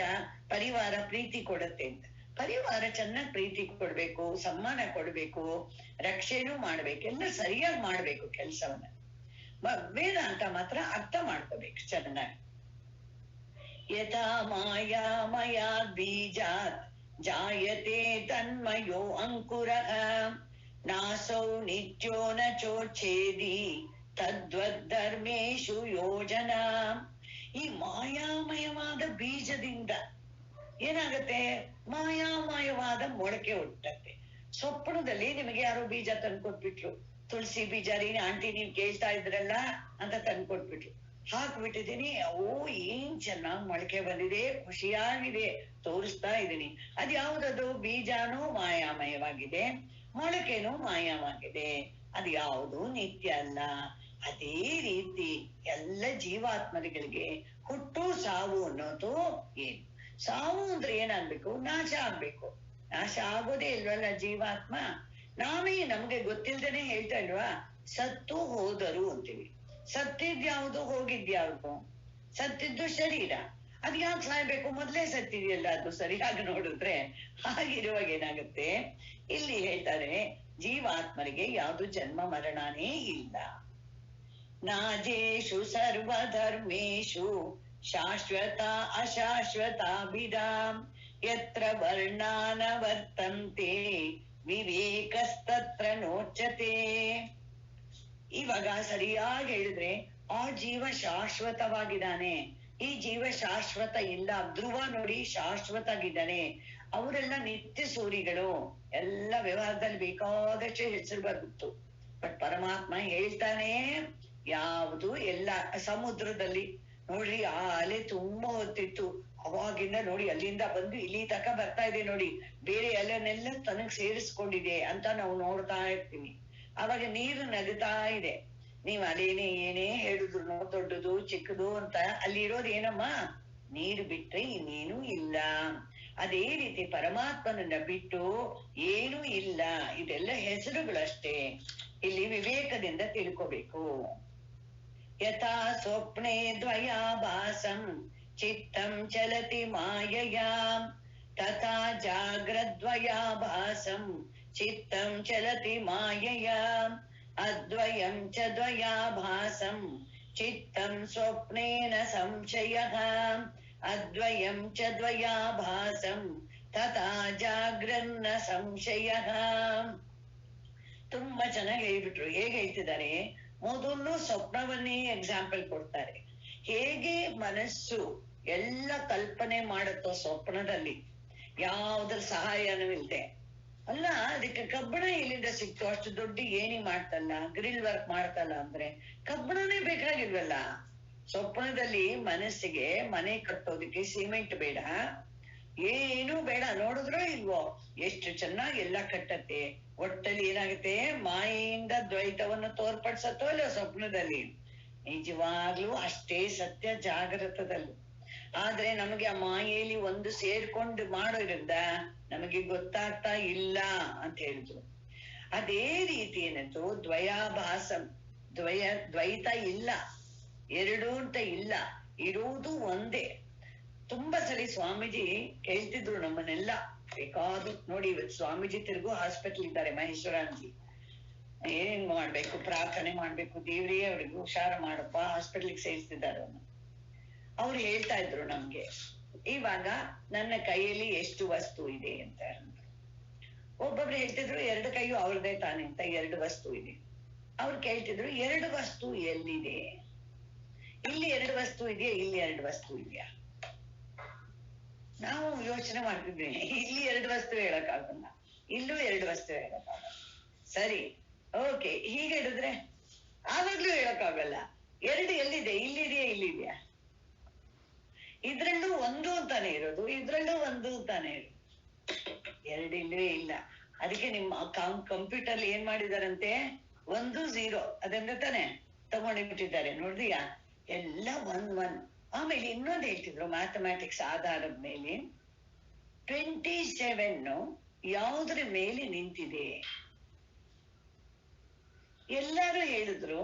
ಪರಿವಾರ ಪ್ರೀತಿ ಕೊಡುತ್ತೆ ಅಂತ. ಪರಿವಾರ ಚೆನ್ನಾಗ್ ಪ್ರೀತಿ ಕೊಡ್ಬೇಕು, ಸಮ್ಮಾನ ಕೊಡ್ಬೇಕು, ರಕ್ಷಣೆನೂ ಮಾಡ್ಬೇಕು, ಎಲ್ಲ ಸರಿಯಾಗಿ ಮಾಡ್ಬೇಕು ಕೆಲ್ಸವನ್ನ. ವೇದಾಂತ ಮಾತ್ರ ಅರ್ಥ ಮಾಡ್ಕೋಬೇಕು ಚೆನ್ನಾಗಿ. ಯಥಾ ಮಾಯಾಮಯಾ ಬೀಜಾತ್ ಜಾಯತೆ ತನ್ಮಯೋ ಅಂಕುರಃ ನಾಸೌ ನಿತ್ಯೋ ನ ಚೋಚ್ಛೇದಿ ತದ್ವದ್ಧರ್ಮೇಶು ಯೋಜನಾ. ಈ ಮಾಯಾಮಯವಾದ ಬೀಜದಿಂದ ಏನಾಗತ್ತೆ, ಮಾಯಾಮಯವಾದ ಮೊಳಕೆ ಹುಟ್ಟತ್ತೆ. ಸ್ವಪ್ನದಲ್ಲಿ ನಿಮಗೆ ಯಾರೋ ಬೀಜ ತಂದ್ಕೊಟ್ಬಿಟ್ರು, ತುಳಸಿ ಬೀಜ ರೀ ಆಂಟಿ ನೀವ್ ಕೇಳ್ತಾ ಇದ್ರಲ್ಲ ಅಂತ ತಂದ್ಕೊಟ್ಬಿಟ್ರು, ಹಾಕ್ಬಿಟ್ಟಿದೀನಿ. ಓ ಏನ್ ಚೆನ್ನಾಗ್ ಮೊಳಕೆ ಬಂದಿದೆ, ಖುಷಿಯಾಗಿದೆ, ತೋರಿಸ್ತಾ ಇದೀನಿ. ಅದ್ ಯಾವ್ದದು? ಬೀಜನೂ ಮಾಯಾಮಯವಾಗಿದೆ, ಮೊಳಕೆನೂ ಮಾಯವಾಗಿದೆ. ಅದ್ ಯಾವುದು ನಿತ್ಯ ಅಲ್ಲ. ಅದೇ ರೀತಿ ಎಲ್ಲ ಜೀವಾತ್ಮಗಳಿಗೆ ಹುಟ್ಟು ಸಾವು ಅನ್ನೋದು ಏನು? ಸಾವು ಅಂದ್ರೆ ಏನಾಗ್ಬೇಕು? ನಾಶ ಆಗ್ಬೇಕು. ನಾಶ ಆಗೋದೇ ಇಲ್ವಲ್ಲ ಜೀವಾತ್ಮ. ನಾವೇ ನಮ್ಗೆ ಗೊತ್ತಿಲ್ದೇನೆ ಹೇಳ್ತಾ ಇಲ್ವಾ, ಸತ್ತು ಹೋದರು ಅಂತೀವಿ. ಸತ್ತಿದ್ಯಾವುದು, ಹೋಗಿದ್ಯಾವುದು? ಸತ್ತಿದ್ದು ಶರೀರ. ಅದ್ ಯಾಕೆ ಸಾಯ್ಬೇಕು? ಮೊದ್ಲೇ ಸತ್ತಿದೆಯಲ್ಲ ಅದು, ಸರಿಯಾಗಿ ನೋಡಿದ್ರೆ. ಹಾಗಿರುವಾಗ ಏನಾಗುತ್ತೆ, ಇಲ್ಲಿ ಹೇಳ್ತಾರೆ ಜೀವಾತ್ಮರಿಗೆ ಯಾವುದು ಜನ್ಮ ಮರಣನೇ ಇಲ್ಲ. ನಾಜೇಷು ಸರ್ವಧರ್ಮೇಷು ಶಾಶ್ವತ ಅಶಾಶ್ವತಾಭಿಧಾಂ ಯತ್ರ ವರ್ಣಾನ ವರ್ತಂತೆ ವಿವೇಕಸ್ತತ್ರ ನೋಚ್ಯತೆ. ಇವಾಗ ಸರಿಯಾಗಿ ಹೇಳಿದ್ರೆ ಆ ಜೀವ ಶಾಶ್ವತವಾಗಿದ್ದಾನೆ, ಈ ಜೀವ ಶಾಶ್ವತ ಇಲ್ಲ. ಧ್ರುವ ನೋಡಿ ಶಾಶ್ವತ ಆಗಿದ್ದಾನೆ. ಅವರೆಲ್ಲ ನಿತ್ಯ ಸೂರಿಗಳು, ಎಲ್ಲ ವ್ಯವಹಾರದಲ್ಲಿ ಬೇಕಾದಷ್ಟು ಹೆಸರು ಬಂದಿತ್ತು. ಬಟ್ ಪರಮಾತ್ಮ ಹೇಳ್ತಾನೆ ಯಾವುದು ಎಲ್ಲ ಸಮುದ್ರದಲ್ಲಿ ನೋಡ್ರಿ ಆ ಅಲೆ ತುಂಬಾ ಹೊತ್ತಿತ್ತು, ಅವಾಗಿಂದ ನೋಡಿ ಅಲ್ಲಿಂದ ಬಂದು ಇಲ್ಲಿ ತಕ ಬರ್ತಾ ಇದೆ ನೋಡಿ, ಬೇರೆ ಅಲೆನೆಲ್ಲ ತನಗ್ ಸೇರಿಸ್ಕೊಂಡಿದೆ ಅಂತ ನಾವು ನೋಡ್ತಾ ಇರ್ತೀವಿ. ಅವಾಗ ನೀರು ನಗುತ್ತಾ ಇದೆ. ನೀವ್ ಅದೇನೇ ಏನೇ ಹೇಳಿದ್ರು ದೊಡ್ಡದು ಚಿಕ್ಕದು ಅಂತ, ಅಲ್ಲಿ ಇರೋದು ಏನಮ್ಮ, ನೀರು ಬಿಟ್ರೆ ಇನ್ನೇನು ಇಲ್ಲ. ಅದೇ ರೀತಿ ಪರಮಾತ್ಮನನ್ನ ಬಿಟ್ಟು ಏನೂ ಇಲ್ಲ. ಇದೆಲ್ಲ ಹೆಸರುಗಳಷ್ಟೇ. ಇಲ್ಲಿ ವಿವೇಕದಿಂದ ತಿಳ್ಕೋಬೇಕು. ಯಥಾ ಸ್ವಪ್ನೆ ದ್ವಯಾಭಾಸಂ ಚಿತ್ತಂ ಚಲತಿ ಮಾಯಯಾ ತಥಾ ಜಾಗ್ರದ್ವಯಾಭಾಸಂ ಚಿತ್ತಂ ಚಲತಿ ಮಾಯಯಾ ಅದ್ವಯಂ ಚ ದ್ವಯಾಭಾಸಂ ಚಿತ್ತಂ ಸ್ವಪ್ನೇನ ಸಂಶಯಃ ಅದ್ವಯಂ ಚ ದ್ವಯಾಭಾಸಂ ತಥಾ ಜಾಗ್ರನ್ನ ಸಂಶಯಃ. ತುಂಬಾ ಚೆನ್ನಾಗಿ ಹೇಳ್ಬಿಟ್ರು. ಹೇಗೆ ಹೇಳ್ತಿದ್ದಾರೆ, ಮೊದಲು ಸ್ವಪ್ನವನ್ನೇ ಎಕ್ಸಾಂಪಲ್ ಕೊಡ್ತಾರೆ. ಹೇಗೆ ಮನಸ್ಸು ಎಲ್ಲ ಕಲ್ಪನೆ ಮಾಡುತ್ತೋ ಸ್ವಪ್ನದಲ್ಲಿ, ಯಾವುದ್ರ ಸಹಾಯನೂ ಇಲ್ಲದೆ. ಅಲ್ಲ, ಅದಕ್ಕೆ ಕಬ್ಬಣ ಎಲ್ಲಿಂದ ಸಿಕ್ತು? ಅಷ್ಟು ದೊಡ್ಡ ಏಣಿ ಮಾಡ್ತಲ್ಲ, ಗ್ರಿಲ್ ವರ್ಕ್ ಮಾಡ್ತಲ್ಲ ಅಂದ್ರೆ ಕಬ್ಬಣನೇ ಬೇಕಾಗಿಲ್ವಲ್ಲ. ಸ್ವಪ್ನದಲ್ಲಿ ಮನಸ್ಸಿಗೆ ಮನೆ ಕಟ್ಟೋದಕ್ಕೆ ಸಿಮೆಂಟ್ ಬೇಡ, ಏನೂ ಬೇಡ. ನೋಡಿದ್ರೋ ಇಲ್ವೋ ಎಷ್ಟು ಚೆನ್ನಾಗಿ ಎಲ್ಲ ಕಟ್ಟತ್ತೆ. ಒಟ್ಟಲ್ಲಿ ಏನಾಗುತ್ತೆ, ಮಾಯೆಯಿಂದ ದ್ವೈತವನ್ನು ತೋರ್ಪಡಿಸತ್ತೋ ಇಲ್ಲ ಸ್ವಪ್ನದಲ್ಲಿ. ನಿಜವಾಗ್ಲೂ ಅಷ್ಟೇ ಸತ್ಯ ಜಾಗೃತದಲ್ಲೂ. ಆದ್ರೆ ನಮಗೆ ಆ ಮಾಯೆಯಲ್ಲಿ ಒಂದು ಸೇರ್ಕೊಂಡು ಮಾಡೋದ್ರಿಂದ ನಮಗೆ ಗೊತ್ತಾಗ್ತಾ ಇಲ್ಲ ಅಂತ ಹೇಳಿದ್ರು. ಅದೇ ರೀತಿ ಏನಂತೂ ದ್ವಯಾಭಾಸಂ, ದ್ವೈತ ಇಲ್ಲ, ಎರಡು ಅಂತ ಇಲ್ಲ, ಇರುವುದು ಒಂದೇ. ತುಂಬಾ ಸರಿ ಸ್ವಾಮೀಜಿ ಹೇಳ್ತಿದ್ರು ನಮ್ಮನ್ನೆಲ್ಲ ಬೇಕಾದ್ರು ನೋಡಿ. ಇವತ್ತು ಸ್ವಾಮೀಜಿ ತಿರುಗು ಹಾಸ್ಪಿಟಲ್ ಇದ್ದಾರೆ, ಮಹೇಶ್ವರಾಂಜಿ. ಏನ್ ಮಾಡ್ಬೇಕು, ಪ್ರಾರ್ಥನೆ ಮಾಡ್ಬೇಕು, ದೇವ್ರೇ ಅವ್ರಿಗೆ ಹುಷಾರು ಮಾಡಪ್ಪ, ಹಾಸ್ಪಿಟ್ಲಿಗೆ ಸೇರಿಸ್ತಿದ್ದಾರೆ. ಅವ್ರು ಹೇಳ್ತಾ ಇದ್ರು ನಮ್ಗೆ, ಇವಾಗ ನನ್ನ ಕೈಯಲ್ಲಿ ಎಷ್ಟು ವಸ್ತು ಇದೆ ಅಂತ. ಒಬ್ಬೊಬ್ರು ಹೇಳ್ತಿದ್ರು ಎರಡು ಕೈಯು ಅವ್ರದೇ ತಾನೆ ಅಂತ, ಎರಡು ವಸ್ತು ಇದೆ. ಅವ್ರು ಕೇಳ್ತಿದ್ರು ಎರಡು ವಸ್ತು ಎಲ್ಲಿದೆ? ಇಲ್ಲಿ ಎರಡು ವಸ್ತು ಇದೆಯಾ, ಇಲ್ಲಿ ಎರಡು ವಸ್ತು ಇದೆಯಾ? ನಾವು ಯೋಚನೆ ಮಾಡ್ತಿದ್ವಿ, ಇಲ್ಲಿ ಎರಡು ವಸ್ತು ಹೇಳಕ್ಕಾಗಲ್ಲ, ಇಲ್ಲೂ ಎರಡು ವಸ್ತು ಹೇಳಕ್ಕಾಗಲ್ಲ. ಸರಿ, ಓಕೆ, ಹೀಗೆ ಹೇಳಿದ್ರೆ ಆವಾಗ್ಲೂ ಹೇಳಕ್ಕಾಗಲ್ಲ. ಎರಡು ಎಲ್ಲಿದೆ? ಇಲ್ಲಿದೆಯಾ, ಇಲ್ಲಿದೆಯಾ? ಇದ್ರಲ್ಲೂ ಒಂದು ಅಂತಾನೆ ಇರೋದು, ಇದ್ರಲ್ಲೂ ಒಂದು ಅಂತಾನೆ ಇರೋದು. ಎರಡು ಇಲ್ಲವೇ ಇಲ್ಲ. ಅದಕ್ಕೆ ನಿಮ್ಮ ಕಂಪ್ಯೂಟರ್ ಏನ್ ಮಾಡಿದಾರಂತೆ, 1 0 ಅದನ್ನ ತಾನೆ ತಗೊಂಡಿಬಿಟ್ಟಿದ್ದಾರೆ. ನೋಡಿದ್ಯಾ, ಎಲ್ಲ 1 1. ಆಮೇಲೆ ಇನ್ನೊಂದು ಹೇಳ್ತಿದ್ರು, ಮ್ಯಾಥಮ್ಯಾಟಿಕ್ಸ್ ಆಧಾರದ ಮೇಲೆ 27 ಯಾವುದ್ರ ಮೇಲೆ ನಿಂತಿದೆ? ಎಲ್ಲರೂ ಹೇಳಿದ್ರು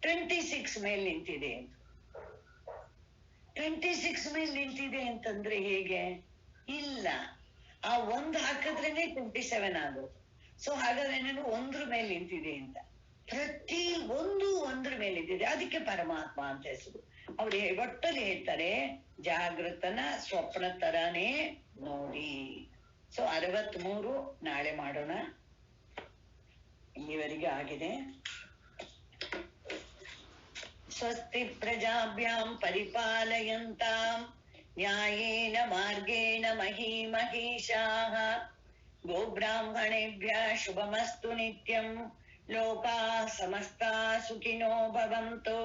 26 ಮೇಲೆ ನಿಂತಿದೆ ಅಂತ. 26 ಮೇಲೆ ನಿಂತಿದೆ ಅಂತಂದ್ರೆ ಹೇಗೆ? ಇಲ್ಲ, ಆ ಒಂದು ಹಾಕಿದ್ರೇನೆ 27 ಆಗೋದು. ಸೊ ಹಾಗಾದ್ರೆ ನಾನು ಒಂದ್ರ ಮೇಲೆ ನಿಂತಿದೆ ಅಂತ. ಪ್ರತಿ ಒಂದು ಒಂದ್ರ ಮೇಲೆ ನಿಂತಿದೆ, ಅದಕ್ಕೆ ಪರಮಾತ್ಮ ಅಂತ ಹೆಸರು. ಅವ್ರು ಒಟ್ಟಲ್ಲಿ ಹೇಳ್ತಾರೆ, ಜಾಗೃತನ ಸ್ವಪ್ನ ತರಾನೇ ನೋಡಿ. ಸೊ 63 ನಾಳೆ ಮಾಡೋಣ. ಇಲ್ಲಿವರೆಗೆ ಆಗಿದೆ. ಸ್ವಸ್ತಿ ಪ್ರಜಾಭ್ಯಾಂ ಪರಿಪಾಲಯಂತಾಂ ನ್ಯಾಯೇನ ಮಾರ್ಗೇಣ ಮಹೀಮಹೀಷಾಃ ಗೋಬ್ರಾಹ್ಮಣೇಭ್ಯಃ ಶುಭಮಸ್ತು ನಿತ್ಯಂ. ಲೋಕಾಃ ಸಮಸ್ತಾಃ ಸುಖಿನೋ ಭವಂತು.